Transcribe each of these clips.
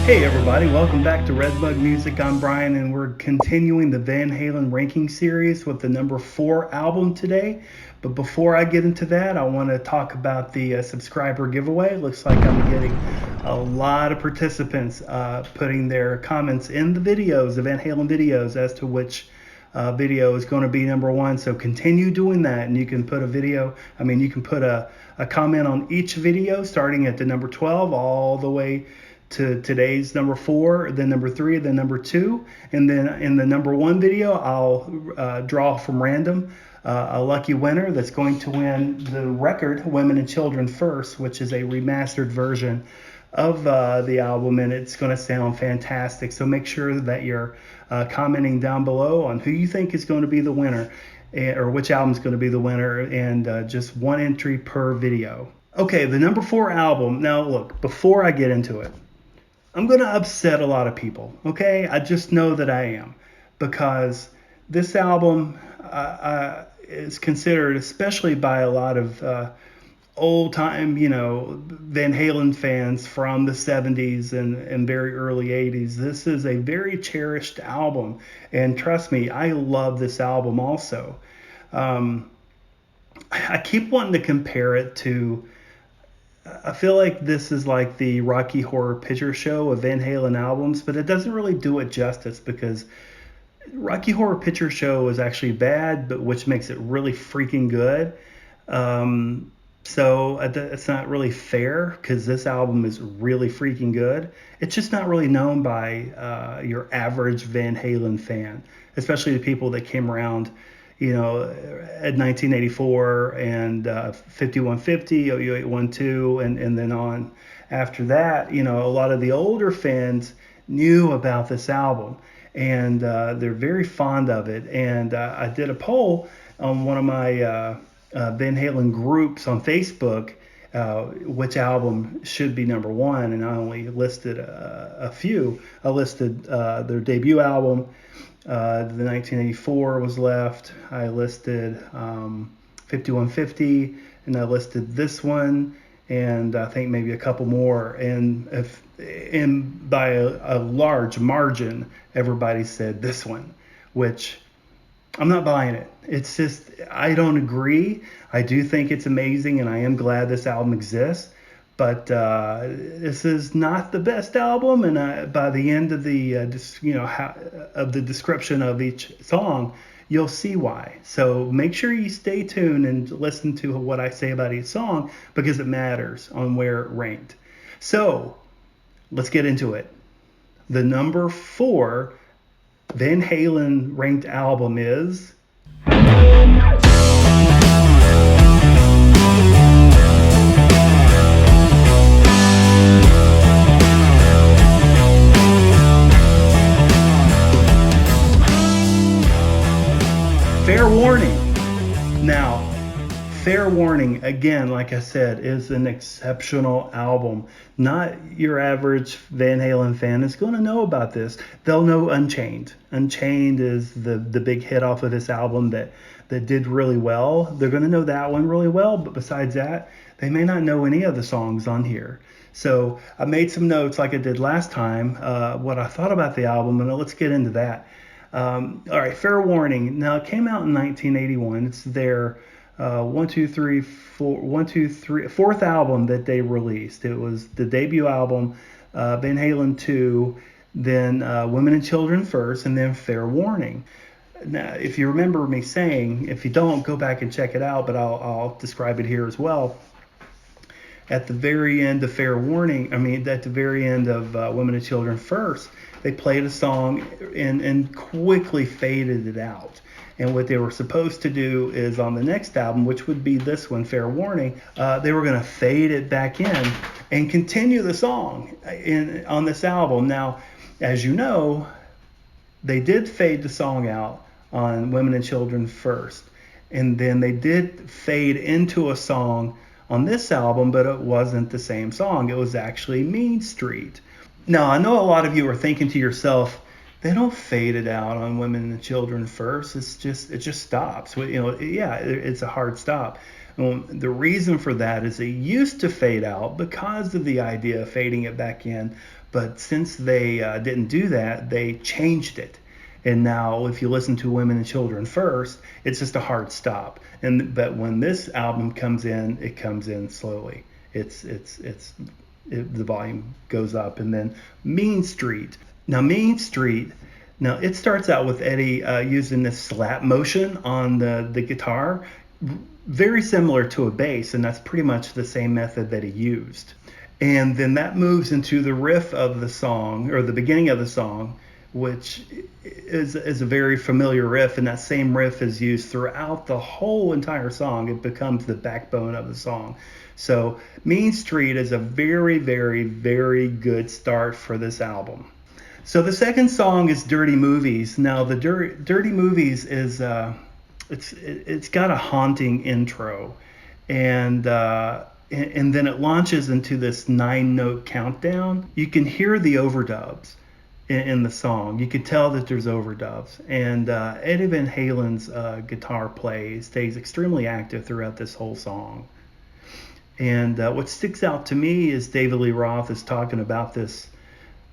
Hey everybody, welcome back to Redbug Music. I'm Brian and we're continuing the Van Halen ranking series with the number 4 album today. But before I get into that, I want to talk about the subscriber giveaway. It looks like I'm getting a lot of participants putting their comments in the videos, the Van Halen videos, as to which video is going to be number 1. So continue doing that, and you can put you can put a comment on each video starting at the number 12 all the way to today's number 4, then number 3, then number 2, and then in the number 1 video I'll draw from random a lucky winner that's going to win the record Women and Children First, which is a remastered version of the album, and it's going to sound fantastic. So make sure that you're commenting down below on who you think is going to be the winner, or which album is going to be the winner, and just one entry per video. Okay, the number 4 album. Now look, before I get into it, I'm going to upset a lot of people, okay? I just know that I am, because this album is considered, especially by a lot of old-time, Van Halen fans from the 70s and very early 80s. This is a very cherished album, and trust me, I love this album also. I keep wanting to compare it to... I feel like this is like the Rocky Horror Picture Show of Van Halen albums, but it doesn't really do it justice, because Rocky Horror Picture Show is actually bad, but which makes it really freaking good. So it's not really fair, because this album is really freaking good. It's just not really known by your average Van Halen fan, especially the people that came around at 1984 and 5150, 0812, and then on after that. A lot of the older fans knew about this album, and they're very fond of it. And I did a poll on one of my Van Halen groups on Facebook, which album should be number 1, and I only listed a few. I listed their debut album. The 1984 was left. I listed 5150, and I listed this one, and I think maybe a couple more. And by a large margin, everybody said this one, which I'm not buying it. It's just, I don't agree. I do think it's amazing, and I am glad this album exists. But this is not the best album, and by the end of the of the description of each song, you'll see why. So make sure you stay tuned and listen to what I say about each song, because it matters on where it ranked. So let's get into it. The number 4 Van Halen ranked album is... Fair Warning. Now, Fair Warning, again, like I said, is an exceptional album. Not your average Van Halen fan is going to know about this. They'll know Unchained. Unchained is the big hit off of this album that did really well. They're going to know that one really well, but besides that, they may not know any of the songs on here. So I made some notes like I did last time, what I thought about the album, and let's get into that. All right, Fair Warning. Now, it came out in 1981. It's their fourth album that they released. It was the debut album, Van Halen 2, then Women and Children First, and then Fair Warning. Now, if you remember me saying, if you don't, go back and check it out, but I'll describe it here as well. At the very end of Fair Warning, at the very end of Women and Children First, they played a song and quickly faded it out. And what they were supposed to do is on the next album, which would be this one, Fair Warning, they were going to fade it back in and continue the song on this album. Now, as you know, they did fade the song out on Women and Children First. And then they did fade into a song on this album, but it wasn't the same song. It was actually Mean Street. Now, I know a lot of you are thinking to yourself, they don't fade it out on Women and Children First. It just stops. It's a hard stop. Well, the reason for that is it used to fade out because of the idea of fading it back in, but since they didn't do that, they changed it. And now, if you listen to Women and Children first, it's just a hard stop. But when this album comes in, it comes in slowly. The volume goes up, and then Mean Street. Now, Mean Street. Now, it starts out with Eddie using this slap motion on the guitar, very similar to a bass, and that's pretty much the same method that he used. And then that moves into the riff of the song, or the beginning of the song, which is a very familiar riff, and that same riff is used throughout the whole entire song. It becomes the backbone of the song. So Mean Street is a very, very, very good start for this album. So the second song is Dirty Movies. Now the Dirty Movies is it's got a haunting intro, and then it launches into this 9-note countdown. You can hear the overdubs in the song. You can tell that there's overdubs, and Eddie Van Halen's guitar play stays extremely active throughout this whole song. And what sticks out to me is David Lee Roth is talking about this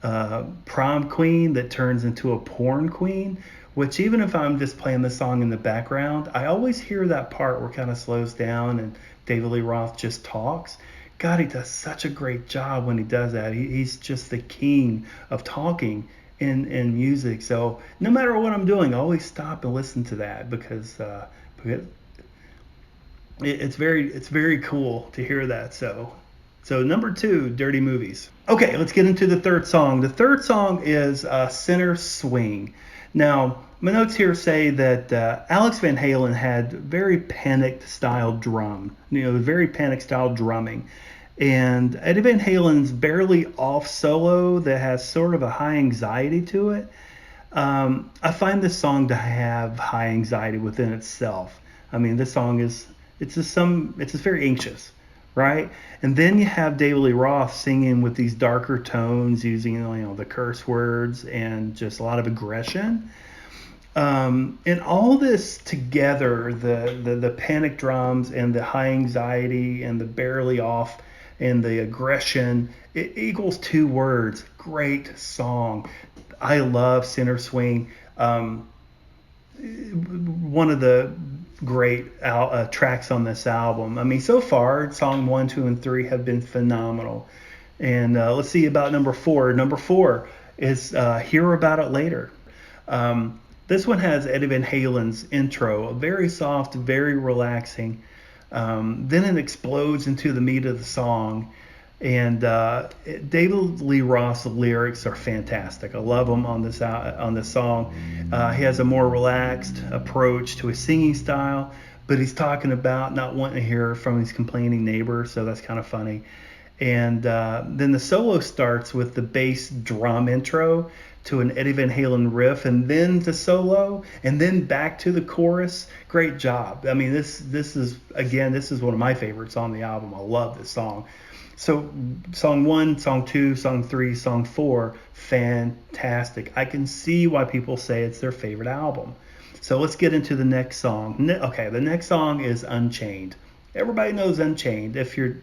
prom queen that turns into a porn queen, which even if I'm just playing the song in the background, I always hear that part where it kind of slows down and David Lee Roth just talks. God, he does such a great job when he does that. He's just the king of talking in music. So no matter what I'm doing, I always stop and listen to that because it's very cool to hear that. So number 2, Dirty Movies. Okay, let's get into the third song. The third song is Center Swing. Now, my notes here say that Alex Van Halen had very panicked style drum, very panicked style drumming. And Eddie Van Halen's barely off solo that has sort of a high anxiety to it. I find this song to have high anxiety within itself. I mean, this song it's just very anxious, right? And then you have David Lee Roth singing with these darker tones, using the curse words and just a lot of aggression. And all this together, the panic drums and the high anxiety and the barely off and the aggression, it equals 2 words. Great song. I love Center Swing. One of the great tracks on this album. I mean, so far, song 1, 2, and 3 have been phenomenal. And let's see about number 4. Number 4 is Hear About It Later. This one has Eddie Van Halen's intro, very soft, very relaxing. Then it explodes into the meat of the song. And David Lee Roth's lyrics are fantastic. I love him on this song. He has a more relaxed approach to his singing style, but he's talking about not wanting to hear from his complaining neighbor, so that's kind of funny. And then the solo starts with the bass drum intro to an Eddie Van Halen riff, and then the solo, and then back to the chorus. Great job. I mean, this is one of my favorites on the album. I love this song. So song 1, song 2, song 3, song 4, fantastic. I can see why people say it's their favorite album. So let's get into the next song. Okay, the next song is Unchained. Everybody knows Unchained. If you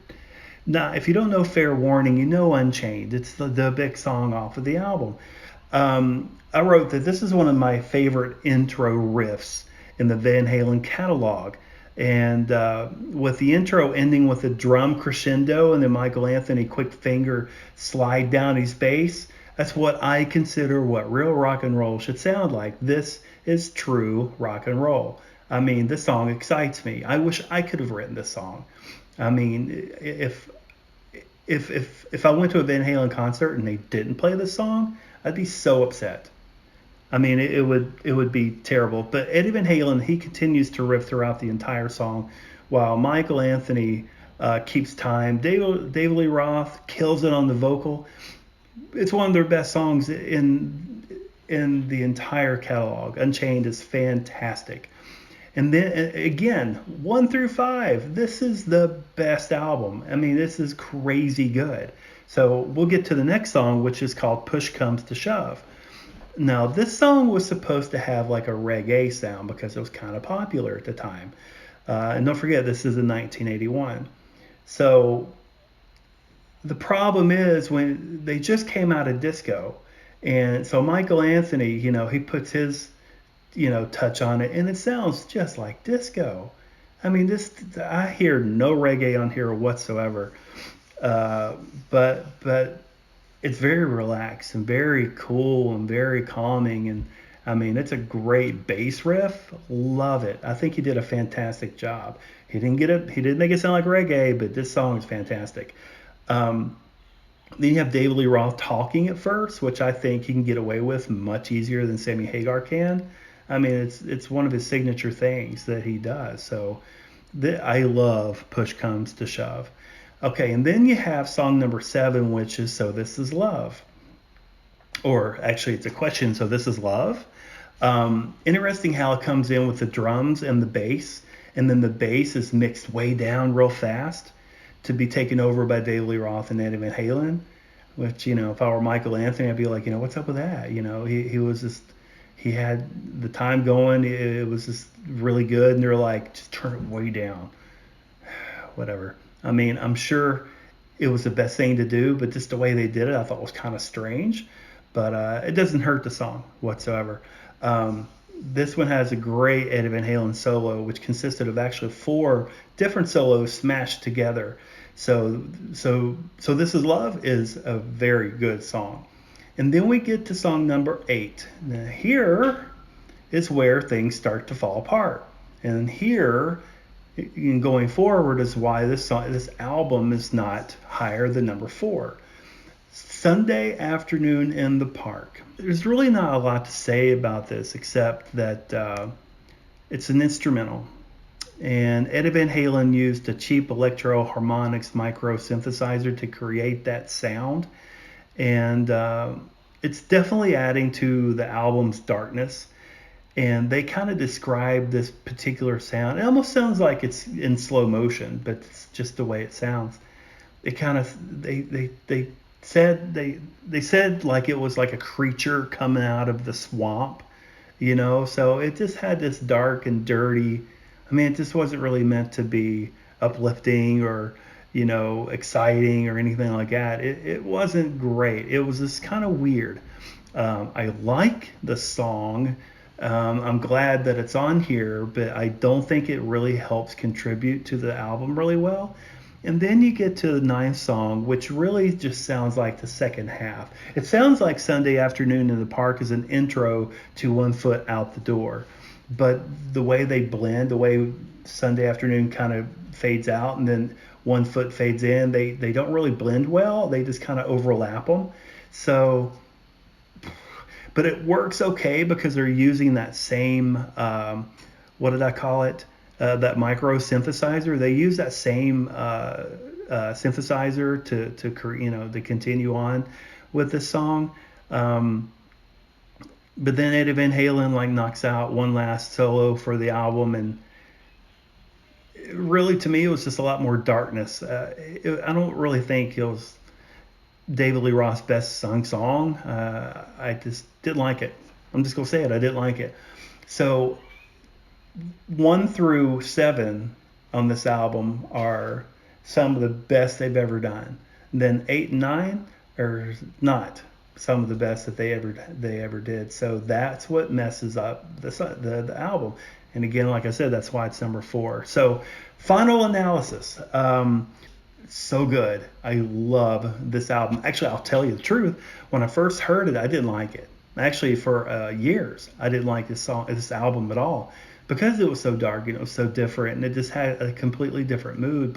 don't know Fair Warning, you know Unchained. It's the big song off of the album. I wrote that this is one of my favorite intro riffs in the Van Halen catalog. And with the intro ending with a drum crescendo and then Michael Anthony quick finger slide down his bass, that's what I consider what real rock and roll should sound like. This is true rock and roll. I mean, this song excites me. I wish I could have written this song. I mean, if I went to a Van Halen concert and they didn't play this song, I'd be so upset. I mean, it would be terrible. But Eddie Van Halen, he continues to riff throughout the entire song, while Michael Anthony keeps time. David Lee Roth kills it on the vocal. It's one of their best songs in the entire catalog. Unchained is fantastic. And then again, 1 through 5, this is the best album. I mean, this is crazy good. So we'll get to the next song, which is called Push Comes to Shove. Now, this song was supposed to have like a reggae sound because it was kind of popular at the time. And don't forget, this is in 1981. So the problem is when they just came out of disco, and so Michael Anthony, he puts his, touch on it, and it sounds just like disco. I mean, I hear no reggae on here whatsoever, but it's very relaxed and very cool and very calming, and I mean, it's a great bass riff. Love it. I think he did a fantastic job. He didn't make it sound like reggae, but this song is fantastic. Um, then you have David Lee Roth talking at first, which I think he can get away with much easier than Sammy Hagar can. I mean, it's one of his signature things that he does. So I love Push Comes to Shove. Okay, and then you have song number 7, which is So This Is Love. Or actually, it's a question, So This Is Love? Interesting how it comes in with the drums and the bass, and then the bass is mixed way down real fast to be taken over by David Lee Roth and Eddie Van Halen, which, if I were Michael Anthony, I'd be like, what's up with that? He was just, he had the time going. It was just really good. And they're like, just turn it way down. Whatever. I mean, I'm sure it was the best thing to do, but just the way they did it, I thought was kind of strange. But it doesn't hurt the song whatsoever. This one has a great Eddie Van Halen solo, which consisted of actually 4 different solos smashed together. So This Is Love is a very good song. And then we get to song number 8. Now here is where things start to fall apart. And here, going forward, is why this album is not higher than number 4. Sunday Afternoon in the Park. There's really not a lot to say about this except that it's an instrumental. And Eddie Van Halen used a cheap Electro Harmonix micro synthesizer to create that sound. And it's definitely adding to the album's darkness. And they kind of describe this particular sound. It almost sounds like it's in slow motion, but it's just the way it sounds. It kind of, they said like it was like a creature coming out of the swamp, so it just had this dark and dirty. I mean, it just wasn't really meant to be uplifting or exciting or anything like that. It wasn't great. It was just kind of weird. I like the song. I'm glad that it's on here, but I don't think it really helps contribute to the album really well. And then you get to the 9th song, which really just sounds like the second half. It sounds like Sunday Afternoon in the Park is an intro to One Foot Out the Door. But the way they blend, the way Sunday Afternoon kind of fades out and then One Foot fades in, they don't really blend well. They just kind of overlap them. So, but it works okay because they're using that same, what did I call it? That micro synthesizer. They use that same synthesizer to continue on with this song. But then Eddie Van Halen knocks out one last solo for the album, and really to me it was just a lot more darkness. I don't really think it was David Lee Roth's best sung song. I just didn't like it. I'm just gonna say it. I didn't like it. So 1 through 7 on this album are some of the best they've ever done. And then 8 and 9 are not some of the best that they ever did. So that's what messes up the album. And again, like I said, that's why it's number 4. So final analysis. So good. I love this album. Actually, I'll tell you the truth. When I first heard it, I didn't like it. Actually, for years, I didn't like this album at all. Because it was so dark, it was so different, and it just had a completely different mood.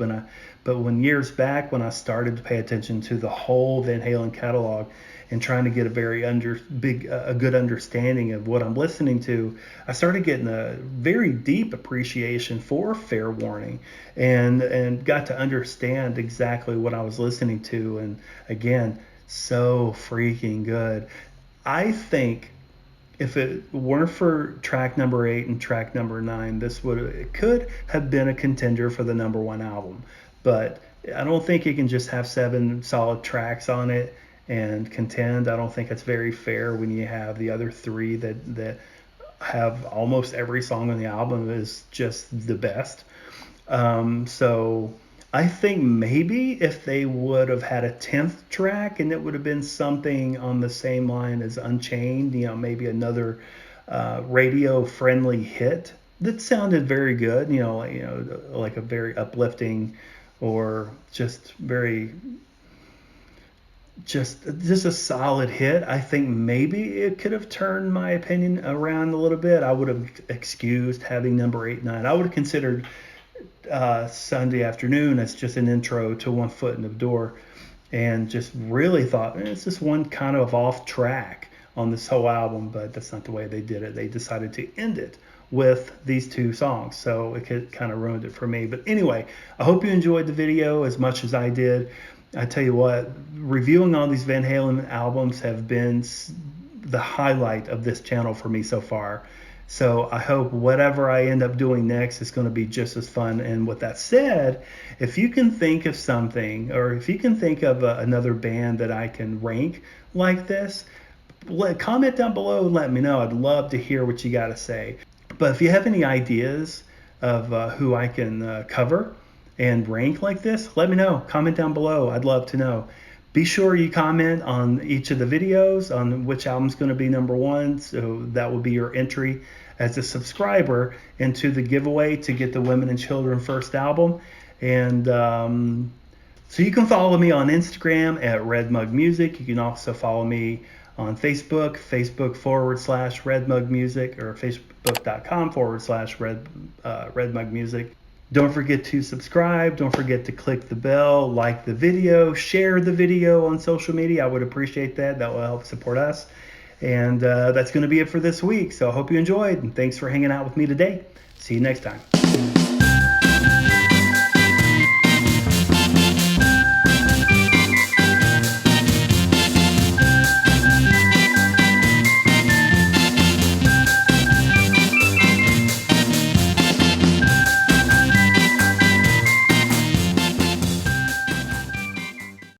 But when years back, when I started to pay attention to the whole Van Halen catalog and trying to get a good understanding of what I'm listening to, I started getting a very deep appreciation for Fair Warning, and got to understand exactly what I was listening to. And again, so freaking good. I think if it weren't for track number 8 and track number 9, it could have been a contender for the number 1 album. But I don't think you can just have 7 solid tracks on it and contend. I don't think it's very fair when you have the other 3 that have almost every song on the album is just the best. So I think maybe if they would have had a 10th track and it would have been something on the same line as Unchained, maybe another radio friendly hit that sounded very good, like a very uplifting or just a solid hit. I think maybe it could have turned my opinion around a little bit. I would have excused having number 8, 9. I would have considered Sunday Afternoon as just an intro to One Foot in the Door, and just really thought it's just one kind of off track on this whole album, but that's not the way they did it. They decided to end it with these 2 songs, so it kind of ruined it for me. But anyway, I hope you enjoyed the video as much as I did. I tell you what, reviewing all these Van Halen albums have been the highlight of this channel for me so far. So I hope whatever I end up doing next is going to be just as fun. And with that said, if you can think of something, or if you can think of another band that I can rank like this, comment down below and let me know. I'd love to hear what you got to say. But if you have any ideas of who I can cover and rank like this, let me know. Comment down below. I'd love to know. Be sure you comment on each of the videos on which album's going to be number 1. So that will be your entry as a subscriber into the giveaway to get the Women and Children First album. And so you can follow me on Instagram at RedMugMusic. You can also follow me on Facebook, Facebook.com/RedMugMusic or Facebook.com/RedMugMusic. Don't forget to subscribe. Don't forget to click the bell, like the video, share the video on social media. I would appreciate that. That will help support us. And that's going to be it for this week. So I hope you enjoyed. And thanks for hanging out with me today. See you next time.